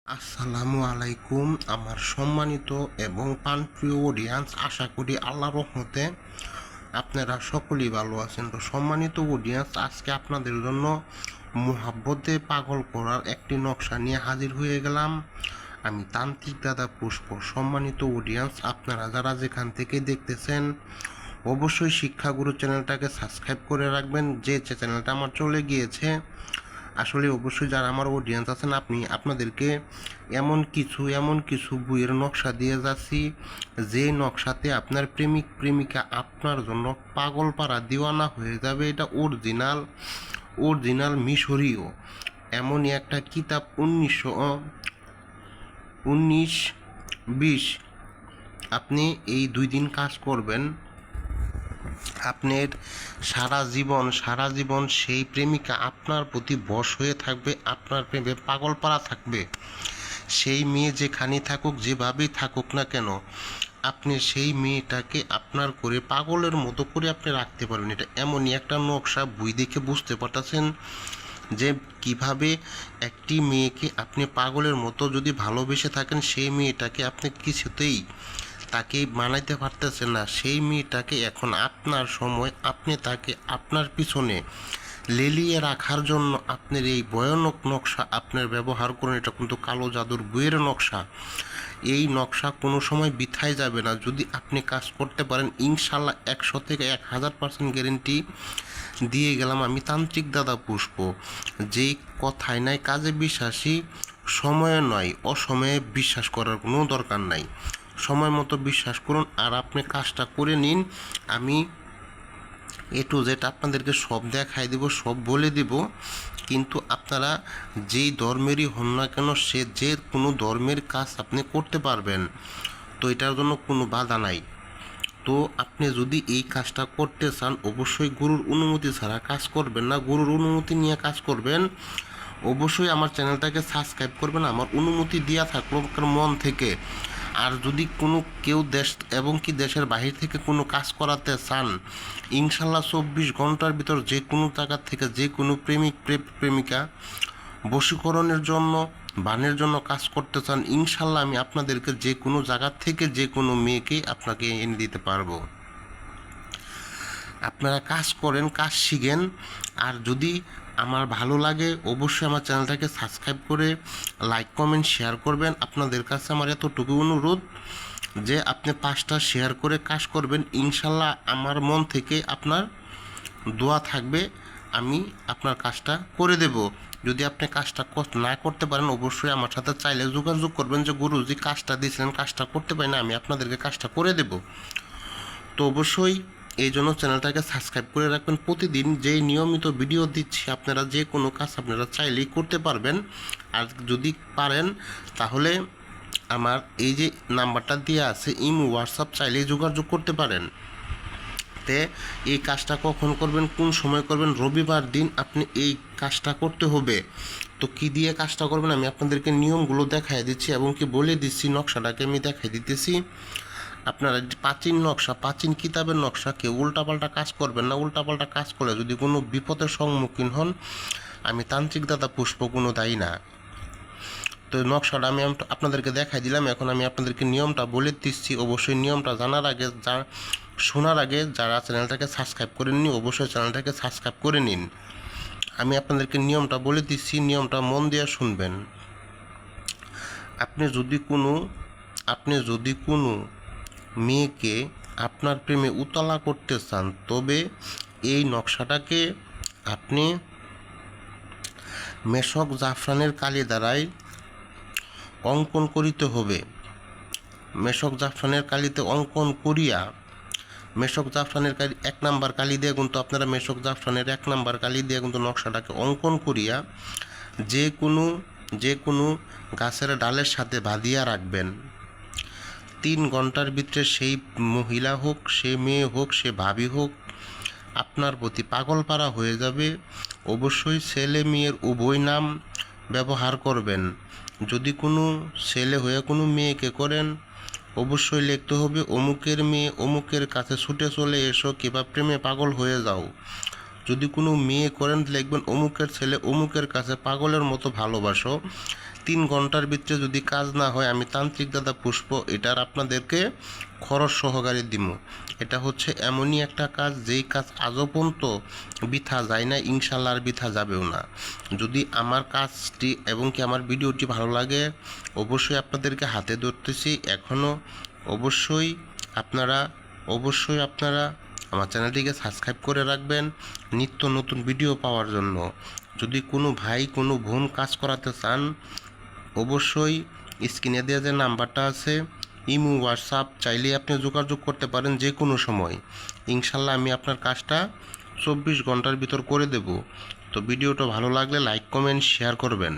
আসসালামু আলাইকুম আমার সম্মানিত এবং প্রাণপ্রিয় অডিয়েন্স, আশা করি আল্লাহর রহমতে আপনারা সকলেই ভালো আছেন। তো সম্মানিত অডিয়েন্স, আজকে আপনাদের জন্য মোহাব্বতে পাগল করার একটি নকশা নিয়ে হাজির হয়ে গেলাম। আমি তান্ত্রিক দাদা পুষ্প। সম্মানিত অডিয়েন্স, আপনারা যারা যেখান থেকে দেখতেছেন অবশ্যই শিক্ষাগুরু চ্যানেলটাকে সাবস্ক্রাইব করে রাখবেন। যে চ্যানেলটা আমার চলে গিয়েছে, আসলে অবশ্যই যারা আমার অডিয়েন্স আছেন, আপনাদেরকে এমন কিছু বইয়ের নকশা দিয়ে যাচ্ছি, যে নকশাতে আপনার প্রেমিক প্রেমিকা আপনার জন্য পাগল পাড়া দিওয়ানা হয়ে যাবে। এটা অরিজিনাল মিশরীয় এমনই একটা কিতাব। 1920 আপনি এই 2 দিন কাজ করবেন, আপনার সারা জীবন সেই প্রেমিকা আপনার প্রতি বশ হয়ে থাকবে, আপনার প্রেমে পাগল পাড়া থাকবে। সেই মেয়ে যেখানে থাকুক, যেভাবেই থাকুক না কেন, আপনি সেই মেয়েটাকে আপনার করে পাগলের মতো করে আপনি রাখতে পারবেন। এটা এমনই একটা নকশা, বই দেখে বুঝতে পারতেছেন যে কিভাবে একটি মেয়েকে আপনি পাগলের মতো যদি ভালোবেসে থাকেন, সেই মেয়েটাকে আপনি কিছুতেই তাকে মানাইতে পারতেছেন না। সেই মেয়েটাকে এখন আপনার সময়, আপনি তাকে আপনার পিছনে লেলিয়ে রাখার জন্য আপনার এই ভয়ানক নকশা আপনার ব্যবহার করুন। এটা কিন্তু কালো জাদুর বইয়ের নকশা। এই নকশা কোনো সময় বৃথায় যাবে না যদি আপনি কাজ করতে পারেন। ইনশাল্লাহ 100 থেকে 1000% গ্যারেন্টি দিয়ে গেলাম আমি, তান্ত্রিক দাদা পুষ্প। যেই কথায় নাই কাজে বিশ্বাসী, সময়ে নয় অসময়ে বিশ্বাস করার কোনো দরকার নাই। সময় মতো বিশ্বাস করুন আর আপনি কাজটা করে নিন। আমি A to Z আপনাদেরকে সব দেখাই দেব, সব বলে দেব। কিন্তু আপনারা যেই ধর্মেরই হন না কেন, সে যে কোনো ধর্মের কাজ আপনি করতে পারবেন, তো এটার জন্য কোনো বাধা নাই। তো আপনি যদি এই কাজটা করতে চান, অবশ্যই গুরুর অনুমতি ছাড়া কাজ করবেন না, গুরুর অনুমতি নিয়ে কাজ করবেন। অবশ্যই আমার চ্যানেলটাকে সাবস্ক্রাইব করবেন আমার অনুমতি দেওয়া থাকলো মন থেকে। আর যদি কোনো কেউ দেশ এবং কি দেশের বাহির থেকে কোনো কাজ করাতে চান, ইনশাল্লাহ 24 ঘন্টার ভিতর যে কোনো জায়গা থেকে যে কোনো প্রেমিকা বশীকরণের জন্য, বানের জন্য কাজ করতে চান, ইনশাল্লাহ আমি আপনাদেরকে যে কোনো জায়গা থেকে যে কোনো মেয়েকে আপনাকে এনে দিতে পারবো। আপনারা কাজ করেন, কাজ শিখেন। আর যদি আমার ভালো লাগে, অবশ্যই আমার চ্যানেলটাকে সাবস্ক্রাইব করে লাইক কমেন্ট শেয়ার করবেন। আপনাদের কাছে আমার এতটুকু অনুরোধ যে আপনি 5টা শেয়ার করে কাজ করবেন। ইনশাল্লাহ আমার মন থেকে আপনার দোয়া থাকবে, আমি আপনার কাজটা করে দেব। যদি আপনি কাজটা না করতে পারেন, অবশ্যই আমার সাথে চাইলে যোগাযোগ করবেন যে গুরুজি কাজটা দিয়েছিলেন, কাজটা করতে পারি না, আমি আপনাদেরকে কাজটা করে দেব। তো অবশ্যই এই জন্য চ্যানেলটাকে সাবস্ক্রাইব করে রাখবেন। প্রতিদিন যেই নিয়মিত ভিডিও দিচ্ছি, আপনারা যে কোনো কাজ আপনারা চাইলেই করতে পারবেন। আর যদি পারেন তাহলে আমার এই যে নাম্বারটা দেওয়া আছে, ইমো হোয়াটসঅ্যাপ চাইলেই যোগাযোগ করতে পারেন। তে এই কাজটা কখন করবেন, কোন সময় করবেন, রবিবার দিন আপনি এই কাজটা করতে হবে। তো কি দিয়ে কাজটা করবেন আমি আপনাদেরকে নিয়মগুলো দেখাই দিচ্ছি এবং কি বলে দিচ্ছি, নকশাটাকে আমি দেখাই দিতেছি। আপনারা প্রাচীন নকশা, প্রাচীন কিতাবের নকশা, কেউ উল্টাপাল্টা কাজ করবেন না। উল্টাপাল্টা কাজ করলে যদি কোনো বিপদের সম্মুখীন হন, আমি তান্ত্রিক দাদা পুষ্প কোনো দায়ী না। তো নকশাটা আমি আপনাদেরকে দেখাই দিলাম, এখন আমি আপনাদেরকে নিয়মটা বলে দিচ্ছি। অবশ্যই নিয়মটা জানার আগে, শোনার আগে যারা চ্যানেলটাকে সাবস্ক্রাইব করে নিন, অবশ্যই চ্যানেলটাকে সাবস্ক্রাইব করে নিন। আমি আপনাদেরকে নিয়মটা বলে দিচ্ছি, নিয়মটা মন দিয়ে শুনবেন। আপনি যদি কোনো মেয়েকে আপনার প্রেমে উতলা করতে চান, তবে এই নকশাটাকে আপনি মেশক জাফরানের কালি দ্বারাই অঙ্কন করিতে হবে। মেশক জাফরানের কালিতে অঙ্কন করিয়া, মেশক জাফরানের কালি 1 নাম্বার কালি দিয়ে কিন্তু আপনারা মেশক জাফরানের 1 নাম্বার কালি দিয়ে কিন্তু নকশাটাকে অঙ্কন করিয়া যে কোনো গাছের ডালের সাথে বাঁধিয়া রাখবেন। 3 ঘন্টার ভিতরে সেই মহিলা হোক, সে মেয়ে হোক, সে ভাবি হোক, আপনার প্রতি পাগল পাড়া হয়ে যাবে। অবশ্যই ছেলে মেয়ের উভয় নাম ব্যবহার করবেন। যদি কোনো ছেলে হয়ে কোনো মেয়েকে করেন, অবশ্যই লিখতে হবে অমুকের মেয়ে অমুকের কাছে ছুটে চলে এসো কিংবা প্রেমে পাগল হয়ে যাও। যদি কোনো মেয়ে করেন, লিখবেন অমুকের ছেলে অমুকের কাছে পাগলের মতো ভালোবাসো। 3 ঘন্টার ভিতরে যদি কাজ না হয় আমি তান্ত্রিক দাদা পুষ্প এটার আপনাদেরকে খরচ সহকারে দিব। এটা হচ্ছে এমনই একটা কাজ যেই কাজ আজও পর্যন্ত বৃথা যায় না, ইনশাল্লাহ আর বৃথা যাবেও না। যদি আমার কাজটি এবং কি আমার ভিডিওটি ভালো লাগে অবশ্যই আপনাদেরকে হাতে ধরতেছি এখনও অবশ্যই আপনারা আমার চ্যানেলটিকে সাবস্ক্রাইব করে রাখবেন নিত্য নতুন ভিডিও পাওয়ার জন্য। যদি কোনো ভাই কোনো বোন কাজ করাতে চান অবশ্যই স্ক্রিনে দেওয়া যে নাম্বারটা আছে ইমো হোয়াটসঅ্যাপ চাইলে আপনি যোগাযোগ করতে পারেন যে কোনো সময়। ইনশাল্লাহ আমি আপনার কাজটা 24 ঘন্টার ভিতর করে দেব। তো ভিডিওটা ভালো লাগলে লাইক কমেন্ট শেয়ার করবেন।